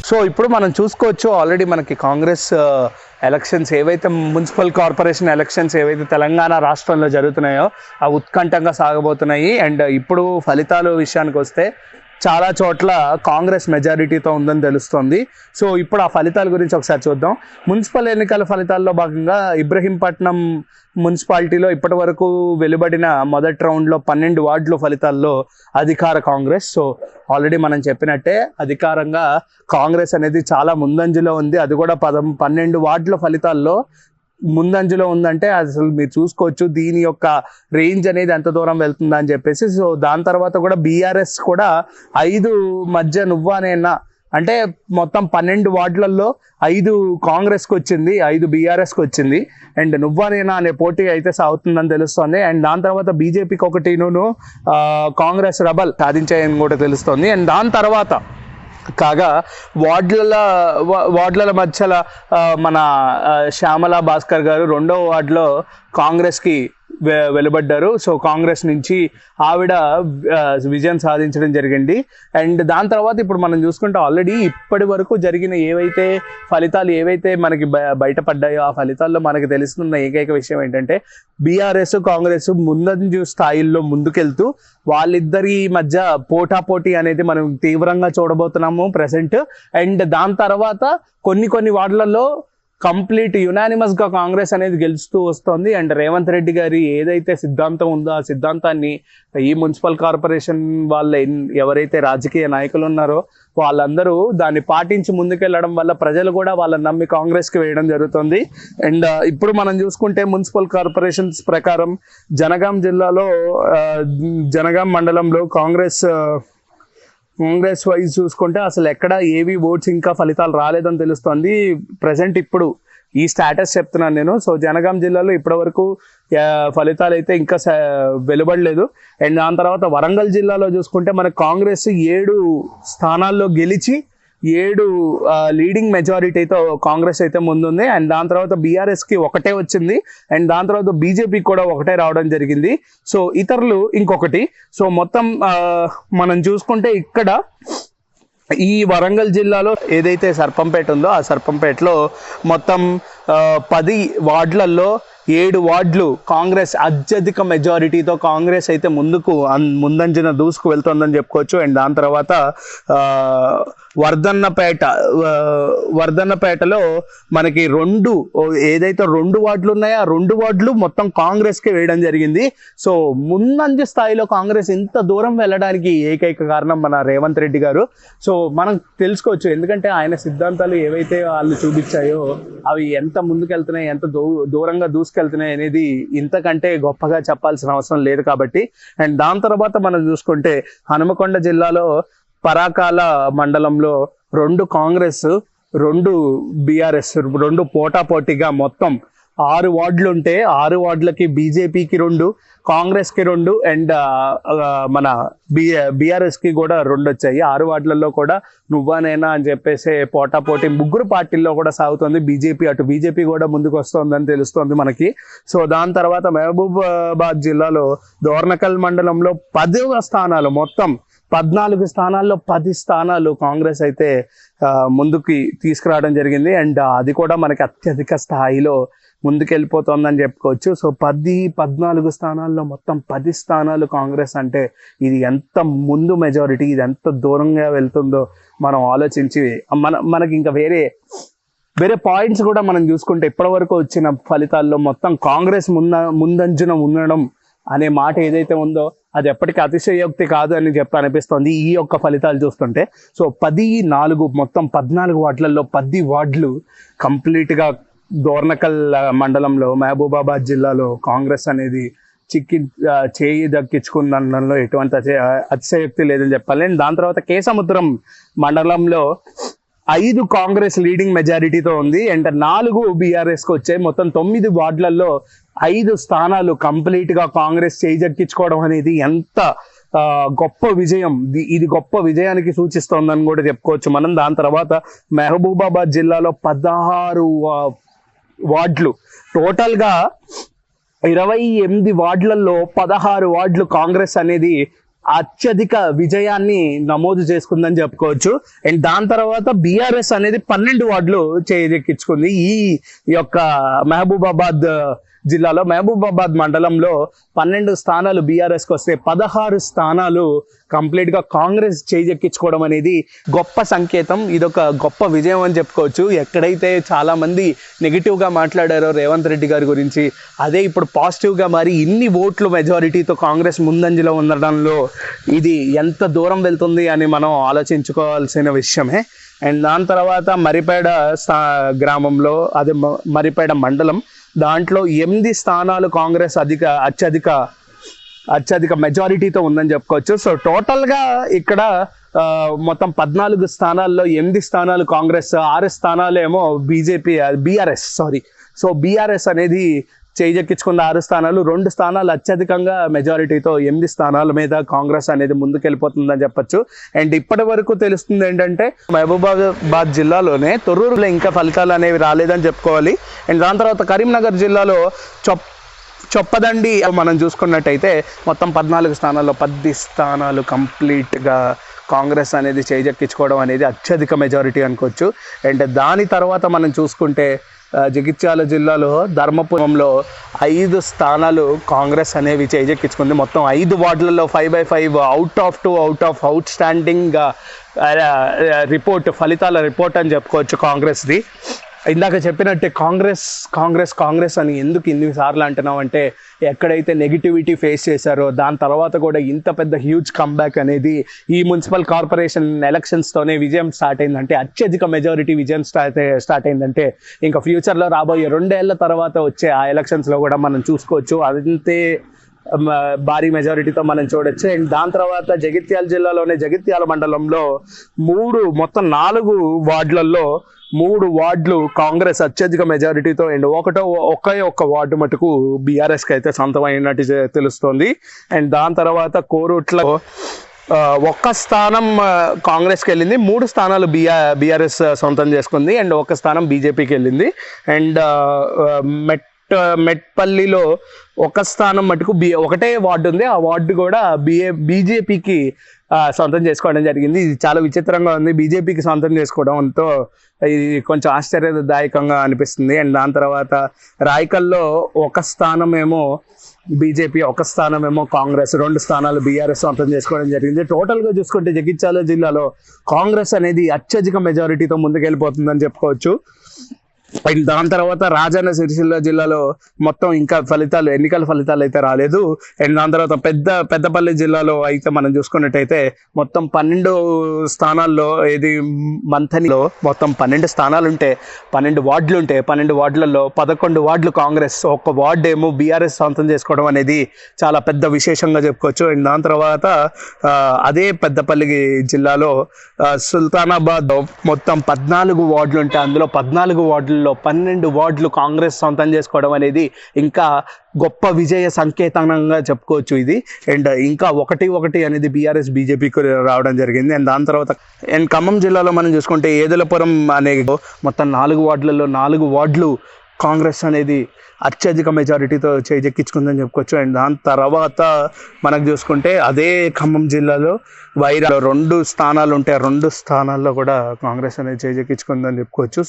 So ఇప్పుడు మనం చూసుకోవచ్చు ఆల్రెడీ మనకి కాంగ్రెస్ ఎలక్షన్స్ ఏవైతే మున్సిపల్ కార్పొరేషన్ ఎలక్షన్స్ ఏవైతే తెలంగాణ రాష్ట్రంలో జరుగుతున్నాయో అవి ఉత్కంఠంగా సాగబోతున్నాయి. అండ్ ఇప్పుడు ఫలితాలు విషయానికి వస్తే చాలా చోట్ల కాంగ్రెస్ మెజారిటీతో ఉందని తెలుస్తోంది. సో ఇప్పుడు ఆ ఫలితాల గురించి ఒకసారి చూద్దాం. మున్సిపల్ ఎన్నికల ఫలితాల్లో భాగంగా ఇబ్రహీంపట్నం మున్సిపాలిటీలో ఇప్పటి వరకు వెలువడిన మొదటి రౌండ్లో 12 వార్డుల ఫలితాల్లో అధికార కాంగ్రెస్. సో ఆల్రెడీ మనం చెప్పినట్టే అధికారంగా కాంగ్రెస్ అనేది చాలా ముందంజలో ఉంది. అది కూడా 12 వార్డుల ఫలితాల్లో ముందంజలో ఉందంటే అసలు మీరు చూసుకోవచ్చు దీని యొక్క రేంజ్ అనేది ఎంత దూరం వెళ్తుందా అని చెప్పేసి. సో దాని తర్వాత కూడా బీఆర్ఎస్ కూడా 5 మధ్య నువ్వానేనా అంటే మొత్తం 12 వార్డులలో 5 కాంగ్రెస్కి వచ్చింది, 5 బీఆర్ఎస్కి వచ్చింది. అండ్ నువ్వానేనా అనే పోటీ అయితే సాగుతుందని తెలుస్తుంది. అండ్ దాని తర్వాత బీజేపీకి ఒకటిను కాంగ్రెస్ రెబల్ సాధించాయని కూడా తెలుస్తుంది. అండ్ దాని తర్వాత కాగా వార్డుల మధ్యలో మన శ్యామల భాస్కర్ గారు 2వ వార్డులో కాంగ్రెస్కి వెలువడ్డారు. సో కాంగ్రెస్ నుంచి ఆవిడ విజయం సాధించడం జరిగింది. అండ్ దాని తర్వాత ఇప్పుడు మనం చూసుకుంటే ఆల్రెడీ ఇప్పటి వరకు జరిగిన ఏవైతే ఫలితాలు ఏవైతే మనకి బయటపడ్డాయో ఆ ఫలితాల్లో మనకి తెలుస్తున్న ఏకైక విషయం ఏంటంటే బీఆర్ఎస్ కాంగ్రెస్ ముందంజు స్థాయిల్లో ముందుకెళ్తూ వాళ్ళిద్దరి మధ్య పోటాపోటీ అనేది మనం తీవ్రంగా చూడబోతున్నాము ప్రెసెంట్. అండ్ దాని తర్వాత కొన్ని వార్డులలో కంప్లీట్ యునానిమస్గా కాంగ్రెస్ అనేది గెలుస్తూ వస్తుంది. అండ్ రేవంత్ రెడ్డి గారి ఏదైతే సిద్ధాంతం ఉందో ఆ సిద్ధాంతాన్ని ఈ మున్సిపల్ కార్పొరేషన్ వాళ్ళ ఎవరైతే రాజకీయ నాయకులు ఉన్నారో వాళ్ళందరూ దాన్ని పాటించి ముందుకెళ్ళడం వల్ల ప్రజలు కూడా వాళ్ళని నమ్మి కాంగ్రెస్కి వేయడం జరుగుతుంది. అండ్ ఇప్పుడు మనం చూసుకుంటే మున్సిపల్ కార్పొరేషన్స్ ప్రకారం జనగాం జిల్లాలో జనగాం మండలంలో కాంగ్రెస్ వైజ్ చూసుకుంటే అసలు ఎక్కడ ఏవి ఓట్స్ ఇంకా ఫలితాలు రాలేదని తెలుస్తుంది. ప్రజెంట్ ఇప్పుడు ఈ స్టేటస్ చెప్తున్నాను నేను. సో జనగాం జిల్లాలో ఇప్పటి వరకు ఫలితాలు అయితే ఇంకా వెలువడలేదు. అండ్ దాని తర్వాత వరంగల్ జిల్లాలో చూసుకుంటే మనకు కాంగ్రెస్ 7 స్థానాల్లో గెలిచి 7 లీడింగ్ మెజారిటీతో కాంగ్రెస్ అయితే ముందుంది. అండ్ దాని తర్వాత బీఆర్ఎస్కి 1 వచ్చింది. అండ్ దాని తర్వాత బీజేపీకి కూడా 1 రావడం జరిగింది. సో ఇతరులు ఇంకొకటి. సో మొత్తం మనం చూసుకుంటే ఇక్కడ ఈ వరంగల్ జిల్లాలో ఏదైతే సర్పంపేట ఉందో ఆ సర్పంపేటలో మొత్తం 10 వార్డులలో 7 వార్డులు కాంగ్రెస్ అత్యధిక మెజారిటీతో కాంగ్రెస్ అయితే ముందంజన దూసుకు వెళ్తుందని చెప్పుకోవచ్చు. అండ్ దాని తర్వాత వర్ధన్నపేటలో మనకి ఏదైతే 2 వార్డులు ఉన్నాయో ఆ 2 వార్డులు మొత్తం కాంగ్రెస్కి వేయడం జరిగింది. సో ముందంజ స్థాయిలో కాంగ్రెస్ ఇంత దూరం వెళ్ళడానికి ఏకైక కారణం మన రేవంత్ రెడ్డి గారు. సో మనం తెలుసుకోవచ్చు ఎందుకంటే ఆయన సిద్ధాంతాలు ఏవైతే వాళ్ళు చూపించాయో అవి ఎంత ముందుకెళ్తున్నాయి, ఎంత దూరంగా దూసుకెళ్తున్నాయి అనేది ఇంతకంటే గొప్పగా చెప్పాల్సిన అవసరం లేదు కాబట్టి. అండ్ దాని తర్వాత మనం చూసుకుంటే హనుమకొండ జిల్లాలో పరాకాల మండలంలో 2 కాంగ్రెస్ 2 బీఆర్ఎస్ 2 పోటాపోటీగా మొత్తం 6 వార్డులు ఉంటే 6 వార్డులకి బీజేపీకి 2, కాంగ్రెస్కి 2 అండ్ మన బీఆర్ఎస్కి కూడా 2 వచ్చాయి. 6 వార్డులలో కూడా నువ్వానేనా అని చెప్పేసి పోటాపోటీ 3 పార్టీల్లో కూడా సాగుతుంది. బీజేపీ కూడా ముందుకు వస్తుందని తెలుస్తుంది మనకి. సో దాని తర్వాత మహబూబాబాద్ జిల్లాలో దోర్నకల్ మండలంలో 10వ స్థానాలు మొత్తం 14 స్థానాల్లో 10 స్థానాలు కాంగ్రెస్ అయితే ముందుకి తీసుకురావడం జరిగింది. అండ్ అది కూడా మనకి అత్యధిక స్థాయిలో ముందుకెళ్ళిపోతుందని చెప్పుకోవచ్చు. సో 14 స్థానాల్లో మొత్తం 10 స్థానాలు కాంగ్రెస్ అంటే ఇది ఎంత ముందు మెజారిటీ, ఇది ఎంత దూరంగా వెళ్తుందో మనం ఆలోచించి మనకి ఇంకా వేరే పాయింట్స్ కూడా మనం చూసుకుంటే ఇప్పటి వరకు వచ్చిన ఫలితాల్లో మొత్తం కాంగ్రెస్ ముందంజన ఉండడం అనే మాట ఏదైతే ఉందో అది ఎప్పటికీ అతిశయోక్తి కాదు అని అనిపిస్తుంది ఈ యొక్క ఫలితాలు చూస్తుంటే. సో 14 మొత్తం 14 వార్డులలో 10 వార్డులు కంప్లీట్గా దోర్నకల్ మండలంలో మహబూబాబాద్ జిల్లాలో కాంగ్రెస్ అనేది చేయి దక్కించుకున్నలో ఎటువంటి అతిశయోక్తి లేదని చెప్పాలి. దాని తర్వాత కేసముద్రం మండలంలో 5 కాంగ్రెస్ లీడింగ్ మెజారిటీతో ఉంది. అండ్ 4 బీఆర్ఎస్కి వచ్చాయి. మొత్తం 9 వార్డులలో 5 స్థానాలు కంప్లీట్గా కాంగ్రెస్ చేజెక్కించుకోవడం అనేది ఎంత గొప్ప విజయం, ఇది గొప్ప విజయానికి సూచిస్తోందని కూడా చెప్పుకోవచ్చు మనం. దాని తర్వాత మహబూబాబాద్ జిల్లాలో 16 వార్డులు, టోటల్గా 28 వార్డులలో 16 వార్డులు కాంగ్రెస్ అనేది అత్యధిక విజయాన్ని నమోదు చేసుకుందని చెప్పుకోవచ్చు. అండ్ దాని తర్వాత బీఆర్ఎస్ అనేది 12 వార్డులు చేజెక్కించుకుంది. ఈ యొక్క మహబూబాబాద్ జిల్లాలో మహబూబాబాద్ మండలంలో 12 స్థానాలు బీఆర్ఎస్కి వస్తే 16 స్థానాలు కంప్లీట్ గా కాంగ్రెస్ చేజెక్కించుకోవడం అనేది గొప్ప సంకేతం. ఇదొక గొప్ప విజయం అని చెప్పుకోవచ్చు. ఎక్కడైతే చాలా మంది నెగిటివ్ గా మాట్లాడారో రేవంత్ రెడ్డి గారి గురించి, అదే ఇప్పుడు పాజిటివ్ గా మారి ఇన్ని ఓట్లు మెజారిటీతో కాంగ్రెస్ ముందంజలో ఉండడంలో ఇది ఎంత దూరం వెళ్తుంది అని మనం ఆలోచించుకోవాల్సిన విషయమే. అండ్ దాని తర్వాత మరిపేడ గ్రామంలో, అదే మరిపేడ మండలం, దాంట్లో 8 స్థానాలు కాంగ్రెస్ అత్యధిక మెజారిటీతో ఉందని చెప్పుకోవచ్చు. సో టోటల్గా ఇక్కడ మొత్తం 14 స్థానాల్లో 8 స్థానాలు కాంగ్రెస్, 6 స్థానాలు ఏమో బీఆర్ఎస్ అనేది చేజెక్కించుకున్న 6 స్థానాలు, 2 స్థానాలు అత్యధికంగా మెజారిటీతో 8 స్థానాల మీద కాంగ్రెస్ అనేది ముందుకెళ్ళిపోతుందని చెప్పొచ్చు. అండ్ ఇప్పటి వరకు తెలుస్తుంది ఏంటంటే మహబూబాబాద్ జిల్లాలోనే తొర్రూరులో ఇంకా ఫలితాలు అనేవి రాలేదని చెప్పుకోవాలి. అండ్ దాని తర్వాత కరీంనగర్ జిల్లాలో చొప్పదండి మనం చూసుకున్నట్టయితే మొత్తం 14 స్థానాల్లో 10 స్థానాలు కంప్లీట్గా కాంగ్రెస్ అనేది చేజెక్కించుకోవడం అనేది అత్యధిక మెజారిటీ అనుకోవచ్చు. అండ్ దాని తర్వాత మనం చూసుకుంటే జగిత్యాల జిల్లాలో ధర్మపురంలో 5 స్థానాలు కాంగ్రెస్ అనేవి చేజెక్కించుకుంది. మొత్తం 5 వార్డులలో 5/5 అవుట్ స్టాండింగ్ ఫలితాల రిపోర్ట్ అని చెప్పుకోవచ్చు కాంగ్రెస్ది. ఇందాక చెప్పినట్టే కాంగ్రెస్ అని ఎందుకు ఇన్నిసార్లు అంటున్నాం అంటే, ఎక్కడైతే నెగిటివిటీ ఫేస్ చేశారో దాని తర్వాత కూడా ఇంత పెద్ద హ్యూజ్ కంబ్యాక్ అనేది ఈ మున్సిపల్ కార్పొరేషన్ ఎలక్షన్స్తోనే విజయం స్టార్ట్ అయిందంటే, అత్యధిక మెజారిటీ విజయం స్టార్ట్ అయిందంటే, ఇంకా ఫ్యూచర్లో రాబోయే 2 ఏళ్ల తర్వాత వచ్చే ఆ ఎలక్షన్స్లో కూడా మనం చూసుకోవచ్చు. అదంతే భారీ మెజారిటీతో మనం చూడొచ్చు. అండ్ దాని తర్వాత జగిత్యాల జిల్లాలోనే జగిత్యాల మండలంలో మొత్తం 4 వార్డులలో 3 వార్డులు కాంగ్రెస్ అత్యధిక మెజారిటీతో, అండ్ ఒక్క వార్డు మటుకు బీఆర్ఎస్కి అయితే సొంతమైనట్టు తెలుస్తోంది. అండ్ దాని తర్వాత కోరుట్లలో 1 స్థానం కాంగ్రెస్కి వెళ్ళింది, 3 స్థానాలు బీఆర్ఎస్ సొంతం చేసుకుంది, అండ్ 1 స్థానం బీజేపీకి వెళ్ళింది. అండ్ మెట్పల్లిలో 1 స్థానం మటుకు ఒకటే వార్డు ఉంది, ఆ వార్డు కూడా బీజేపీకి సొంతం చేసుకోవడం జరిగింది. ఇది చాలా విచిత్రంగా ఉంది, బీజేపీకి సొంతం చేసుకోవడంతో ఇది కొంచెం ఆశ్చర్యదాయకంగా అనిపిస్తుంది. అండ్ దాని తర్వాత రాయకల్లో 1 స్థానం ఏమో బీజేపీ, 1 స్థానం ఏమో కాంగ్రెస్, 2 స్థానాలు బీఆర్ఎస్ సొంతం చేసుకోవడం జరిగింది. టోటల్గా చూసుకుంటే జగిత్యాల జిల్లాలో కాంగ్రెస్ అనేది అత్యధిక మెజారిటీతో ముందుకెళ్ళిపోతుందని చెప్పుకోవచ్చు. అండ్ దాని తర్వాత రాజన్న సిరిసిల్ల జిల్లాలో మొత్తం ఇంకా ఎన్నికల ఫలితాలు అయితే రాలేదు. అండ్ దాని తర్వాత పెద్దపల్లి జిల్లాలో అయితే మనం చూసుకున్నట్టయితే మొత్తం 12 స్థానాల్లో, ఇది మంథనిలో మొత్తం 12 స్థానాలు ఉంటే 12 వార్డులు ఉంటే 12 వార్డులలో 11 వార్డులు కాంగ్రెస్, 1 వార్డు ఏమో బీఆర్ఎస్ సొంతం చేసుకోవడం అనేది చాలా పెద్ద విశేషంగా చెప్పుకోవచ్చు. అండ్ దాని తర్వాత అదే పెద్దపల్లి జిల్లాలో సుల్తానాబాద్ మొత్తం 14 వార్డులు ఉంటే అందులో 14 వార్డులలో 12 వార్డులు కాంగ్రెస్ సొంతం చేసుకోవడం అనేది ఇంకా గొప్ప విజయ సంకేతంగా చెప్పుకోవచ్చు ఇది. అండ్ ఇంకా 1 అనేది బీఆర్ఎస్ బీజేపీకి రావడం జరిగింది. అండ్ దాని తర్వాత ఖమ్మం జిల్లాలో మనం చూసుకుంటే ఏదులపురం అనే మొత్తం 4 వార్డులలో 4 వార్డులు కాంగ్రెస్ అనేది అత్యధిక మెజారిటీతో చేజెక్కించుకుందని చెప్పుకోవచ్చు. అండ్ దాని తర్వాత మనకు చూసుకుంటే అదే ఖమ్మం జిల్లాలో వైరాలో 2 స్థానాలు ఉంటే 2 స్థానాల్లో కూడా కాంగ్రెస్ అనేది చేజెక్కించుకుందని చెప్పుకోవచ్చు.